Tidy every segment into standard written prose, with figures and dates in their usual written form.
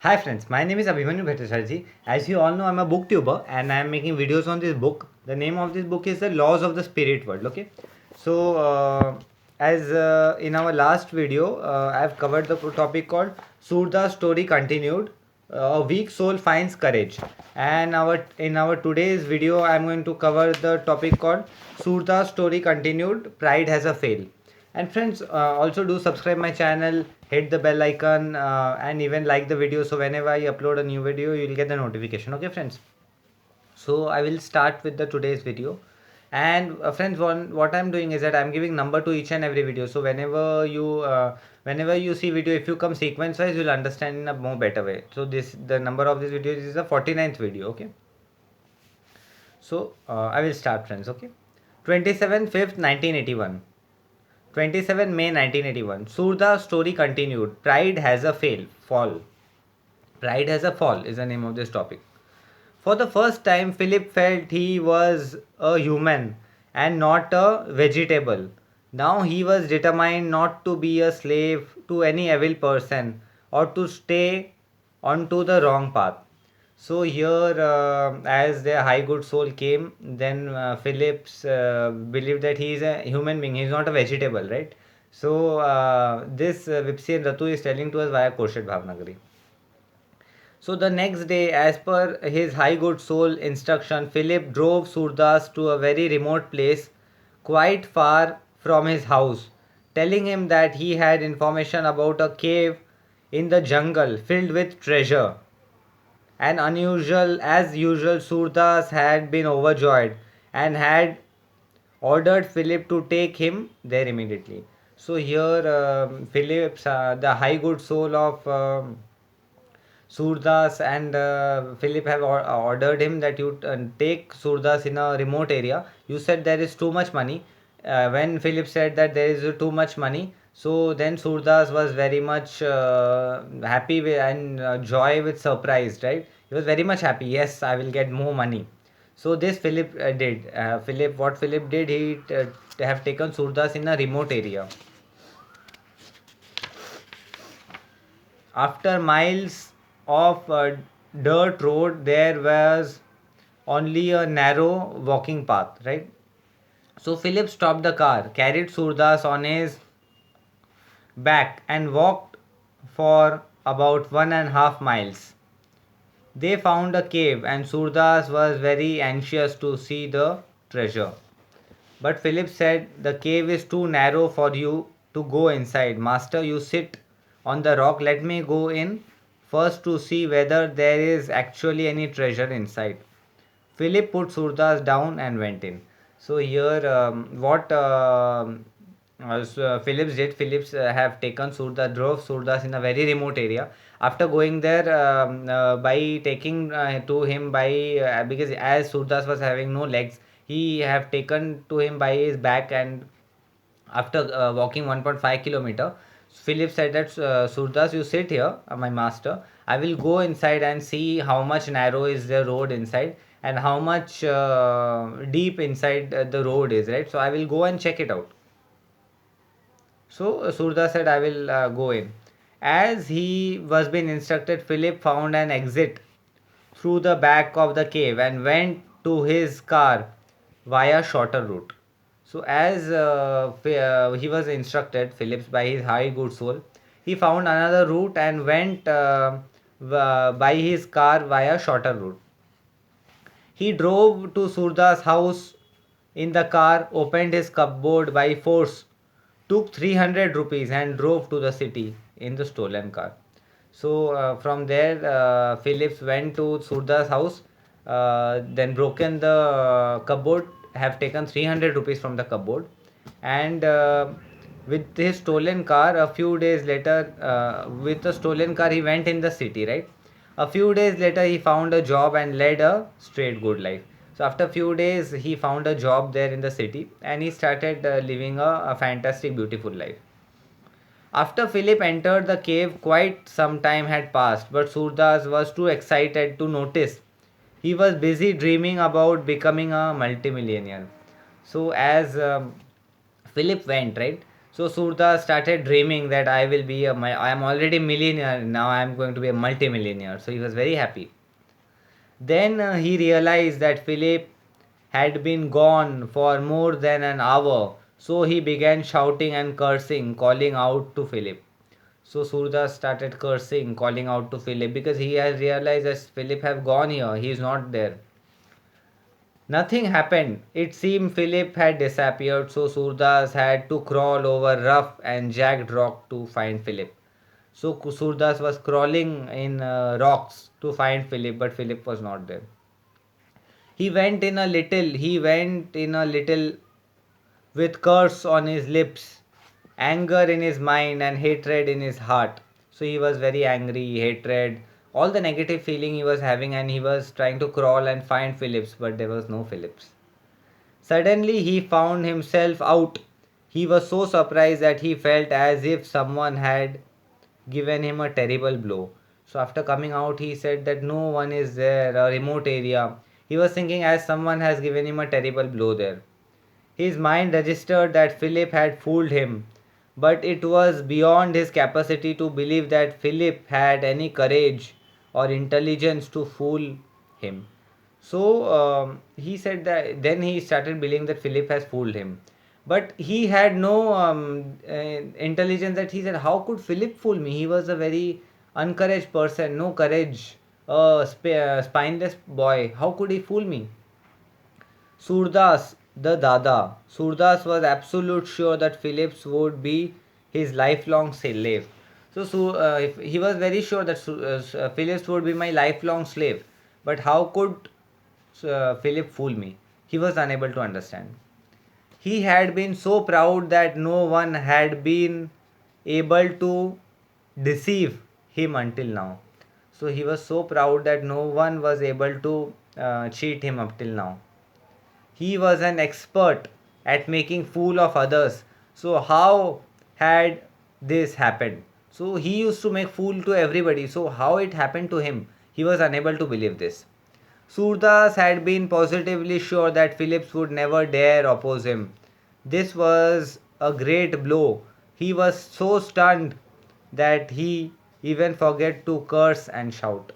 Hi friends, my name is Abhimanyu Bhattacharjee. As you all know, I'm a booktuber and I'm making videos on this book. The name of this book is The Laws of the Spirit World. Okay, so as in our last video, I've covered the topic called Surda's story continued. A weak soul finds courage, and our today's video, I'm going to cover the topic called Surda's story continued. Pride has a fail. And friends, also do subscribe my channel, hit the bell icon, and even like the video. So whenever I upload a new video, you'll get the notification. Okay, friends. So I will start with the today's video. And friends, what I'm doing is that I'm giving number to each and every video. So whenever you see video, if you come sequence wise, you'll understand in a more better way. So the number of this video is the 49th video. Okay. So I will start, friends. Okay. 27/5, 1981. 27 May 1981. Surda's story continued. Pride has a fall. Pride has a fall is the name of this topic. For the first time, Philip felt he was a human and not a vegetable. Now he was determined not to be a slave to any evil person or to stay onto the wrong path. So here, as the high good soul came, then Phillips believed that he is a human being. He is not a vegetable, right? So this Vipsi and Ratu is telling to us via Korshed Bhavnagari. So the next day, as per his high good soul instruction, Philip drove Surdas to a very remote place, quite far from his house, telling him that he had information about a cave in the jungle filled with treasure. And unusual as usual, Surdas had been overjoyed and had ordered Philip to take him there immediately. So here, Philip's the high good soul of Surdas and Philip have ordered him that you take Surdas in a remote area. You said there is too much money. When Philip said that there is too much money, so then Surdas was very much happy and joy with surprised, right? He was very much happy. Yes, I will get more money. So this Philip did. What Philip did, he have taken Surdas in a remote area. After miles of dirt road, there was only a narrow walking path, right? So Philip stopped the car, carried Surdas on his back, and walked for about 1.5 miles. They found a cave, and Surdas was very anxious to see the treasure. But Philip said, "The cave is too narrow for you to go inside. Master, you sit on the rock. Let me go in first to see whether there is actually any treasure inside." Philip put Surdas down and went in. So here, what Phillips did, Phillips have taken Surdas, drove Surdas in a very remote area. After going there, by taking to him by because as Surdas was having no legs, he have taken to him by his back, and after walking 1.5 kilometer, Philip said that Surdas, you sit here, my master. I will go inside and see how much narrow is the road inside and how much deep inside the road is, right? So I will go and check it out. So Surdas said, I will go in. As he was being instructed, Philip found an exit through the back of the cave and went to his car via shorter route. So as he was instructed, Phillips by his high good soul, he found another route and went by his car via shorter route. He drove to Surda's house in the car, opened his cupboard by force, took 300 rupees and drove to the city in the stolen car. So from there, Phillips went to Surda's house, then broken the cupboard, have taken 300 rupees from the cupboard, and with his stolen car, a few days later, with the stolen car, he went in the city, right? A few days later, he found a job and led a straight good life. So after a few days, he found a job there in the city, and he started living a fantastic, beautiful life. After Philip entered the cave, quite some time had passed, but Surdas was too excited to notice. He was busy dreaming about becoming a multimillionaire. So as Philip went, right? So Surdas started dreaming that I am already millionaire, now I am going to be a multi-millionaire. So he was very happy. Then he realized that Philip had been gone for more than an hour. So he began shouting and cursing, calling out to Philip. So Surdas started cursing, calling out to Philip because he has realized that Philip have gone here. He is not there. Nothing happened. It seemed Philip had disappeared, so Surdas had to crawl over rough and jagged rock to find Philip. So Surdas was crawling in rocks to find Philip, but Philip was not there. He went in a little with curse on his lips, anger in his mind, and hatred in his heart. So he was very angry, hatred, all the negative feeling he was having, and he was trying to crawl and find Phillips, but there was no Phillips. Suddenly he found himself out. He was so surprised that he felt as if someone had given him a terrible blow. So after coming out, he said that no one is there, a remote area. He was thinking as someone has given him a terrible blow there. His mind registered that Philip had fooled him, but it was beyond his capacity to believe that Philip had any courage or intelligence to fool him. So he said that then he started believing that Philip has fooled him. But he had no intelligence that he said, how could Philip fool me? He was a very uncouraged person, no courage, a spineless boy. How could he fool me? Surdas, the Dada. Surdas was absolute sure that Phillips would be his lifelong slave. He was very sure that Phillips would be my lifelong slave. But how could Philip fool me? He was unable to understand. He had been so proud that no one had been able to deceive him until now. So he was so proud that no one was able to cheat him up till now. He was an expert at making fool of others. So how had this happened? So he used to make fool to everybody. So how it happened to him? He was unable to believe this. Surdas had been positively sure that Phillips would never dare oppose him. This was a great blow. He was so stunned that he even forgot to curse and shout.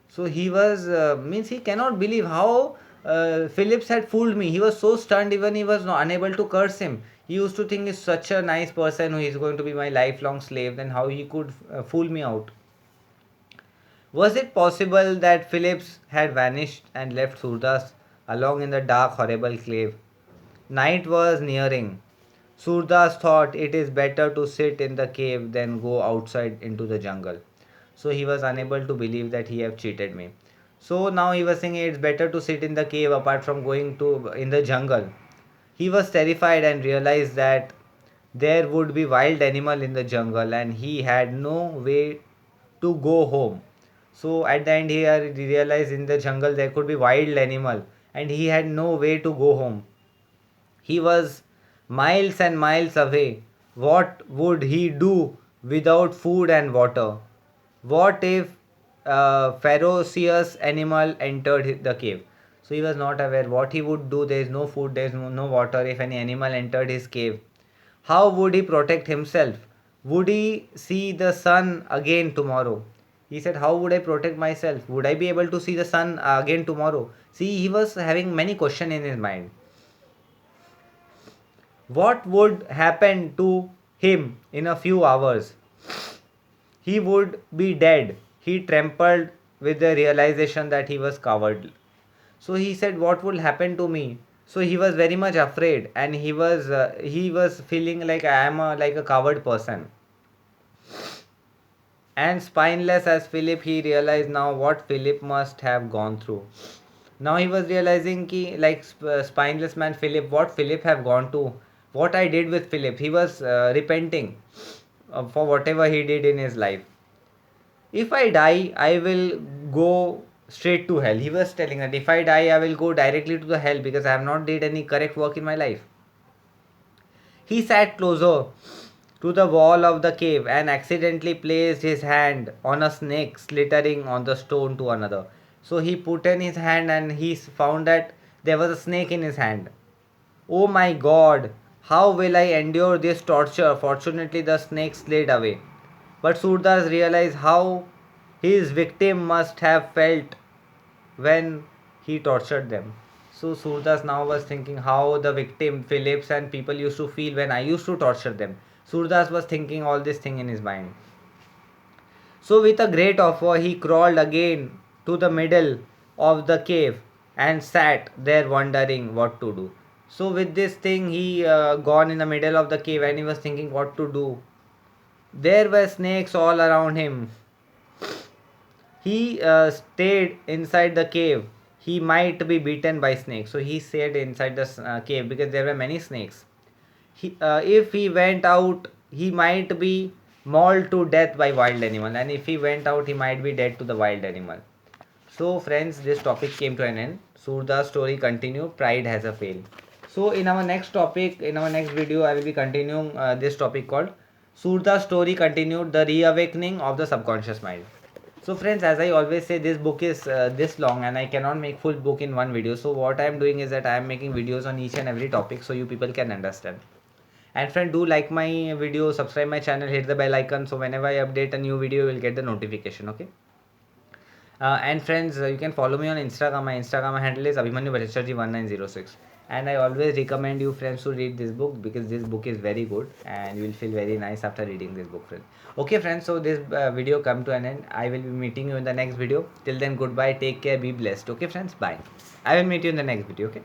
So he was means he cannot believe how Phillips had fooled me. He was so stunned, even he was not unable to curse him. He used to think he's such a nice person who is going to be my lifelong slave. Then how he could fool me out? Was it possible that Phillips had vanished and left Surdas alone in the dark, horrible cave? Night was nearing. Surdas thought it is better to sit in the cave than go outside into the jungle. So he was unable to believe that he have cheated me. So now he was thinking it's better to sit in the cave apart from going to in the jungle. He was terrified and realized that there would be wild animal in the jungle and he had no way to go home. So at the end he realized in the jungle there could be wild animal and he had no way to go home. He was miles and miles away. What would he do without food and water? What if a ferocious animal entered the cave? So he was not aware what he would do. There is no food, there is no water. If any animal entered his cave, how would he protect himself? Would he see the sun again tomorrow? He said, how would I protect myself? Would I be able to see the sun again tomorrow? See, he was having many questions in his mind. What would happen to him in a few hours? He would be dead. He trembled with the realization that he was coward. So he said, "What will happen to me?" So he was very much afraid, and he was feeling like I am like a coward person. And spineless as Philip, he realized now what Philip must have gone through. Now he was realizing ki like spineless man Philip, what Philip have gone to, what I did with Philip. He was repenting for whatever he did in his life. If I die, I will go straight to hell. He was telling that if I die, I will go directly to the hell because I have not did any correct work in my life. He sat closer to the wall of the cave and accidentally placed his hand on a snake slithering on the stone to another. So he put in his hand and he found that there was a snake in his hand. Oh my god, How will I endure this torture? Fortunately, the snake slid away. But Surdas realized how his victim must have felt when he tortured them. So Surdas now was thinking how the victim, Phillips, and people used to feel when I used to torture them. Surdas was thinking all this thing in his mind. So with a great offer, he crawled again to the middle of the cave and sat there wondering what to do. So with this thing, he gone in the middle of the cave and he was thinking what to do. There were snakes all around him. He stayed inside the cave. He might be beaten by snakes. So he stayed inside the cave because there were many snakes. If he went out, he might be mauled to death by wild animal, and if he went out, he might be dead to the wild animal. So friends, this topic came to an end. Surda's story continued. Pride has a fail. So in our next topic, in our next video, I will be continuing this topic called Surda's story continued, the reawakening of the subconscious mind. So friends, as I always say, this book is this long and I cannot make full book in one video. So what I am doing is that I am making videos on each and every topic so you people can understand. And friend, do like my video, subscribe my channel, hit the bell icon so whenever I update a new video, you will get the notification. Okay. And friends, you can follow me on Instagram. My Instagram handle is Abhimanyu Bhattacharjee 1906. And I always recommend you friends to read this book because this book is very good and you will feel very nice after reading this book, friends. Okay, friends. So this video come to an end. I will be meeting you in the next video. Till then, goodbye. Take care. Be blessed. Okay, friends. Bye. I will meet you in the next video. Okay.